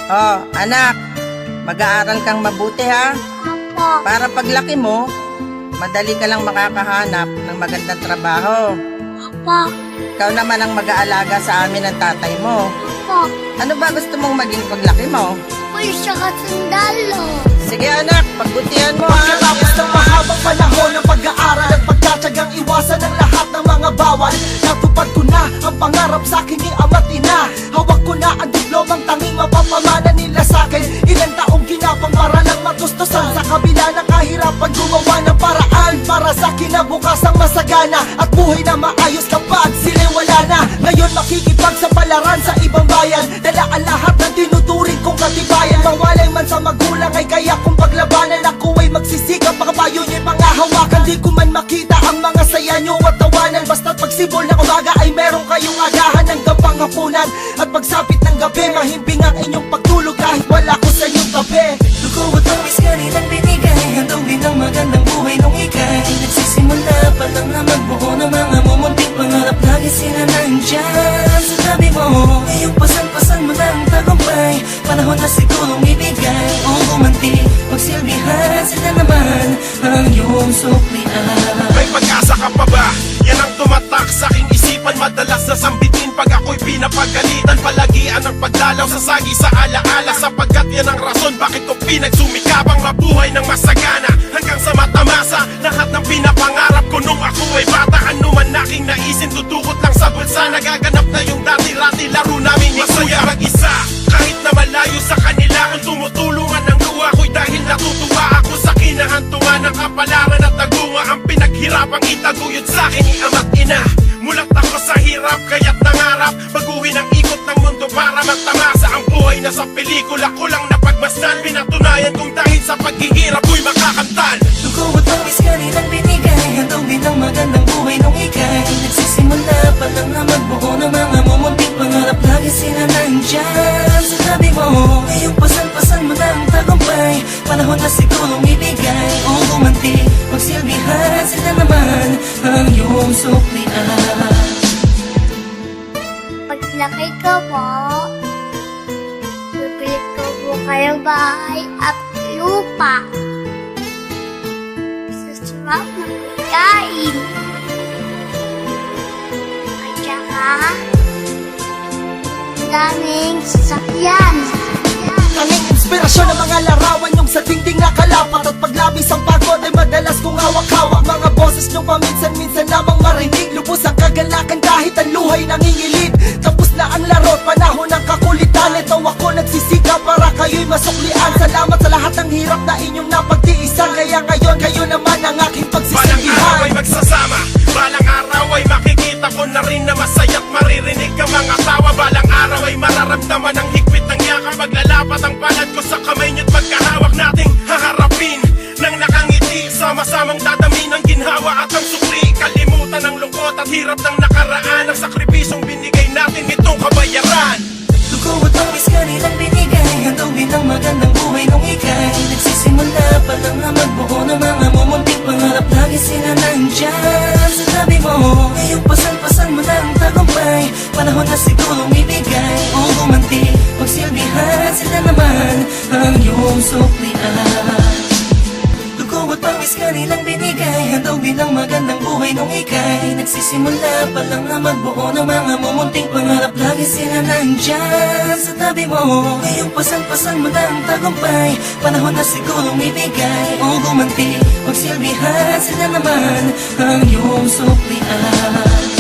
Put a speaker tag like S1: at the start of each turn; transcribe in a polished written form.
S1: Oh, anak, mag-aaral kang mabuti ha.
S2: Opo.
S1: Para paglaki mo, madali ka lang makakahanap ng magandang trabaho.
S2: Opo.
S1: Ikaw naman ang mag-aalaga sa amin ng tatay mo.
S2: Opo.
S1: Ano ba gusto mong maging paglaki mo?
S2: Pulis siya sundalo.
S1: Sige anak, pagbutihan mo ha.
S3: Pagkatapos ng mahabang panahon ng pag-aaral at pagtatsagang iwasan ang lahat ng mga bawal, natupad ko na ang pangarap sa akin ni ama't ina. Hawak ko na ang diplomang tanging mapapamana nila sa akin. Ilang taong ginapang para lang matustusan, sa kabila ng kahirapan gumawa ng paraan para sa kinabukasang masagana at buhay na maayos kapag sila'y wala na. Ngayon makikipagsapalaran sa ibang bayan, dala ang lahat ng tinuturing kong katibayan. Mawalay man sa magulang ay kaya kong paglabanan. Ako ay magsisikap, makabayo nyo'y pangahawakan. Di ko man makita ang mga saya nyo at tawanan, basta't pagsibol ng umaga ay meron kayong agahan hanggang panghapunan. At pagsapit ng gabi, mahimbing ang inyong pagtulog kahit wala ko sa inyong tabi.
S4: Dugo at tamis ka nilang binigay, handog din ang magandang buhay nung ikay nagsisimula pa lang na magbuo ng mga mumunting pangarap. Lagi sila nandyan sa tabi mo, ngayong pasan-pasan mo ng tagumpay. Panahon na sigurong ibigay o gumanti, magsilbihan sila naman ang iyong suklian.
S5: May pag-asa ka pa ba? Yan ang tumatak sa aking isipan. Madalas na sambitin pag ako'y pinapagalitan. Palagian ang pagdalaw sa sagi sa alaala, sapagkat yan ang rason bakit ko pinagsumikapang mabuhay ng masagana hanggang sa matamasa lahat ng pinapangarap ko nung ako ay bata. Ano man aking naisin, tutukot lang sa bulsa. Nagaganap na yung dati-rati laro namin masaya mag-isa. Kahit na malayo sa kanila, kung tumutulungan ng luha ko'y dahil natutuwa ako sa kinahantungan ng kapalaran at tagunga. Ang pinaghirapang itaguyod sa akin ni ama't ina. Mulat ako sa hirap kaya't nangarap baguhin ang ikot ng mundo para magtamasa ang buhay na sa pelikula ko lang napagmasdan. Pinatunayan kong dahil sa paghihirap ko'y makakamtan.
S4: Dugo at tamis ka nilang binigay, handog din ang magandang buhay nung ikay nagsisimula pa lang na magbuo ng mga mumunting pangarap. Lagi sila nandyan sa tabi mo, ngayong pasan-pasan mo ng tagumpay. Panahon na sigurong ibigay o gumanti, magsilbihan sila naman ang iyong suklian.
S2: Paglaki ko po, bibili ko po kayo bahay at lupa. Susubak na pagkain. At saka, daming sasakyan.
S3: Tanging inspirasyon ng mga larawan yung sa dingding na kalapat. At paglabis ang pagod ay madalas kong hawak-hawak. Mga boses nyo paminsan-minsan lamang marinig. Lubos ang kagalakan kahit ang luhay nangingilid. Tapos na ang laro, panahon ng kakulitan. Ito ako nagsisikap para kayo'y masuklian. Salamat sa lahat ng hirap na inyong napagtiisan. Kaya ngayon kayo naman ang aking
S5: Balang araw ay
S3: pagsisisihan.
S5: magsasama, balang araw ay makikita ko na rin na masaya't maririnig ka mga tawa. Balang araw ay mararamdaman ang higpit ng yakap. Maglalapat ang palad ko sa kamay niyo't magkahawak nating haharapin nang nakangiti. Sama-samang dadamin ang ginhawa at ang sukli. Kalimutan ang lungkot at hirap ng nakaraan. Ang sakripisyong binigay natin itong kabayaran.
S4: Dugo at tamis ka nilang binigay, handog din ang magandang buhay nung ikay nagsisimula pa lang na magbuo ng mga mumunting pangarap. Lagi sila nandyan sa tabi mo, ngayong pasan-pasan mo ng tagumpay. Panahon na sigurong ibigay o gumanti, magsilbihan sila naman ang iyong suklian. Dugo at pawis ka nilang binigay, handog din ang magandang buhay nung ikay nagsisimula pa lang na magbuo ng mga mumunting pangarap. Lagi sila nandyan sa tabi mo, ngayong pasan-pasan mo ng tagumpay. Panahon na sigurong ibigay o gumanti, magsilbihan sila naman ang iyong suklian.